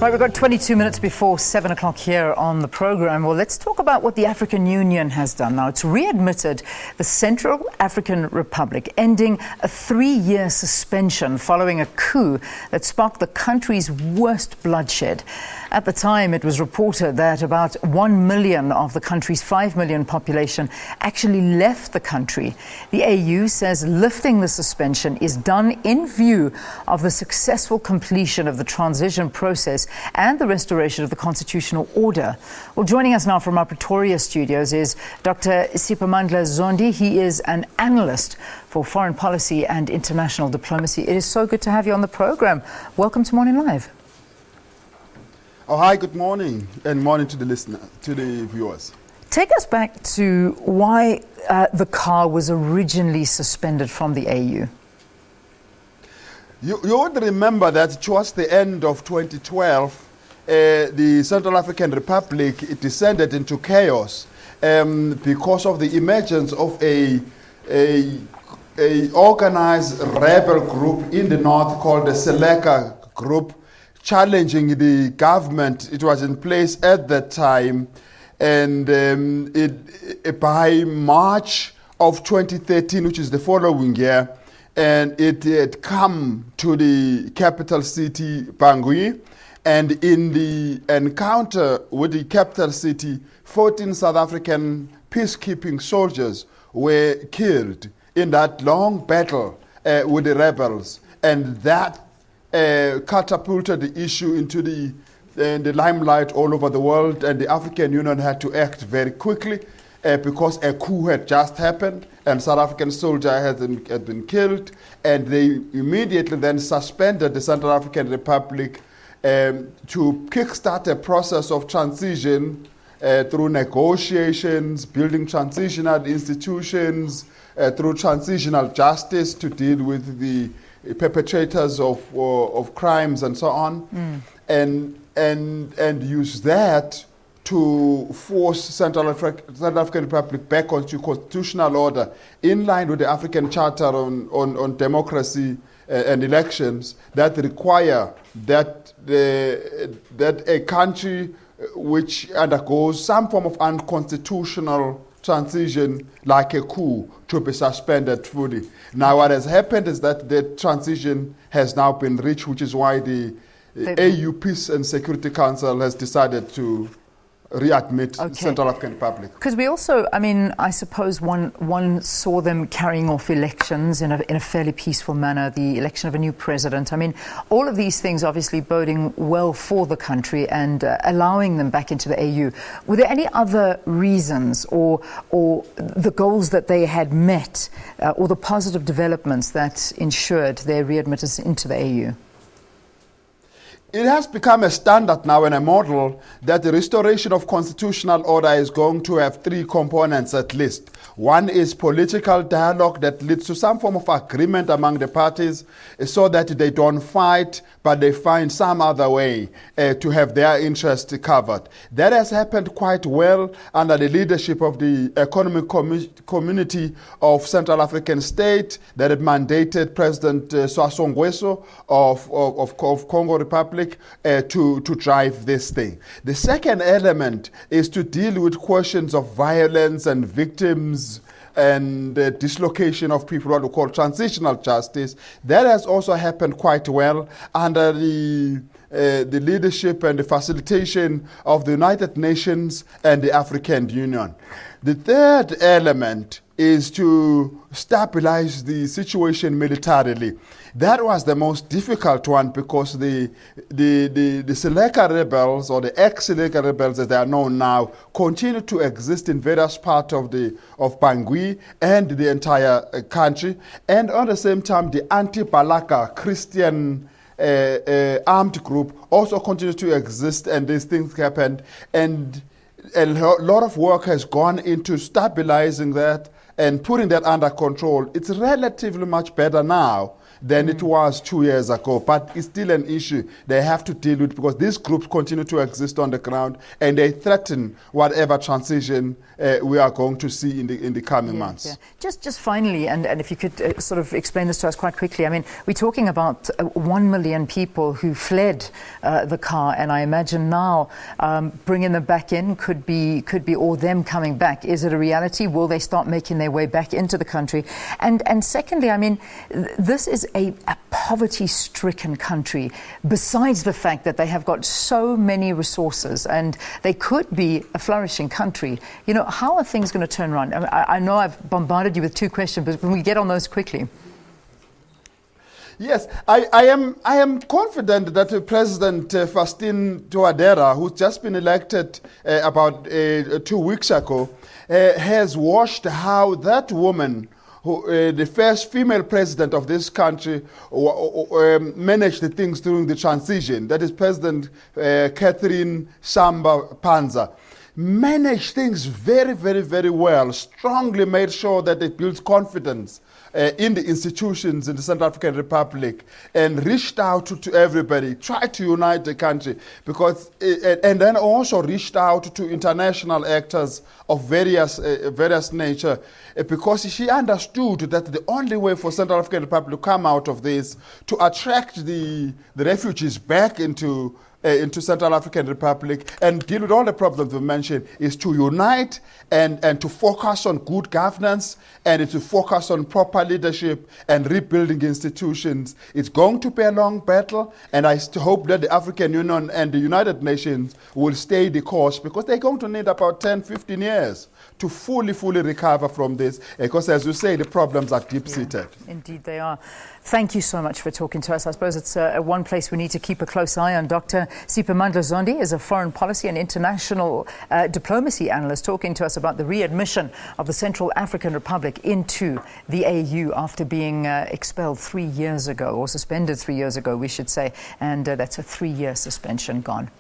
Right, we've got 22 minutes before 7 o'clock here on the program. Well, let's talk about what the African Union has done now. It's readmitted the Central African Republic, ending a 3-year suspension following a coup that sparked the country's worst bloodshed. At the time, it was reported that about 1 million of the country's 5 million population actually left the country. The AU says lifting the suspension is done in view of the successful completion of the transition process and the restoration of the constitutional order. Well, joining us now from our Pretoria studios is Dr Siphamandla Zondi. He is an analyst for foreign policy and international diplomacy. It is so good to have you on the program. Welcome to Morning Live. Oh, hi, good morning, and morning to the listener, to the viewers. Take us back to why the car was originally suspended from the AU. You would remember that towards the end of 2012, the Central African Republic descended into chaos because of the emergence of a organized rebel group in the north called the Seleka group, challenging the government. It was in place at that time, and by March of 2013, which is the following year, and it had come to the capital city, Bangui, and in the encounter with the capital city, 14 South African peacekeeping soldiers were killed in that long battle with the rebels, and that catapulted the issue into the limelight all over the world, and the African Union had to act very quickly because a coup had just happened and South African soldier had been killed, and they immediately then suspended the Central African Republic to kickstart a process of transition through negotiations, building transitional institutions, through transitional justice to deal with the perpetrators of crimes and so on, and use that to force Central African Republic back onto constitutional order in line with the African Charter on democracy and elections that require that a country which undergoes some form of unconstitutional transition like a coup to be suspended fully. Now what has happened is that the transition has now been reached, which is why the AU Peace and Security Council has decided to readmit Central African Republic. Because we also, I mean, I suppose one saw them carrying off elections in a fairly peaceful manner, the election of a new president. I mean, all of these things obviously boding well for the country and allowing them back into the AU. Were there any other reasons or the goals that they had met or the positive developments that ensured their readmittance into the AU? It has become a standard now and a model that the restoration of constitutional order is going to have 3 components at least. One is political dialogue that leads to some form of agreement among the parties so that they don't fight, but they find some other way to have their interests covered. That has happened quite well under the leadership of the Economic Community of Central African State that had mandated President Sassou Nguesso of Congo Republic to drive this thing. The second element is to deal with questions of violence and victims and dislocation of people, what we call transitional justice. That has also happened quite well under the leadership and the facilitation of the United Nations and the African Union. The third element is to stabilize the situation militarily. That was the most difficult one because the Seleka rebels, or the ex-Seleka rebels as they are known now, continue to exist in various parts of Bangui and the entire country. And at the same time, the anti-Balaka Christian armed group also continue to exist, and these things happened. And a lot of work has gone into stabilizing that and putting that under control. It's relatively much better now than it was 2 years ago. But it's still an issue they have to deal with because these groups continue to exist on the ground and they threaten whatever transition we are going to see in the coming months. Yeah. Just finally, and if you could sort of explain this to us quite quickly. I mean, we're talking about 1 million people who fled the car, and I imagine now bringing them back in could be or them coming back. Is it a reality? Will they start making their way back into the country? And secondly, I mean, this is a poverty-stricken country, besides the fact that they have got so many resources and they could be a flourishing country. You know, how are things going to turn around? I know I've bombarded you with 2 questions, but can we get on those quickly? Yes, I am confident that President Faustin Touadera, who's just been elected about 2 weeks ago, has watched how that woman, who, the first female president of this country, managed the things during the transition. That is President Catherine Samba Panza. Managed things very, very, very well, strongly made sure that it builds confidence in the institutions in the Central African Republic and reached out to everybody, tried to unite the country because, and then also reached out to international actors of various nature because she understood that the only way for Central African Republic to come out of this, to attract the refugees back into Central African Republic and deal with all the problems we mentioned is to unite and to focus on good governance and to focus on proper leadership and rebuilding institutions. It's going to be a long battle, and I hope that the African Union and the United Nations will stay the course because they're going to need about 10, 15 years to fully recover from this because, as you say, the problems are deep-seated. Yeah, indeed they are. Thank you so much for talking to us. I suppose it's one place we need to keep a close eye on. Dr Siphamandla Zondi is a foreign policy and international diplomacy analyst talking to us about the readmission of the Central African Republic into the AU after being expelled 3 years ago, or suspended 3 years ago, we should say. And that's a 3-year suspension gone.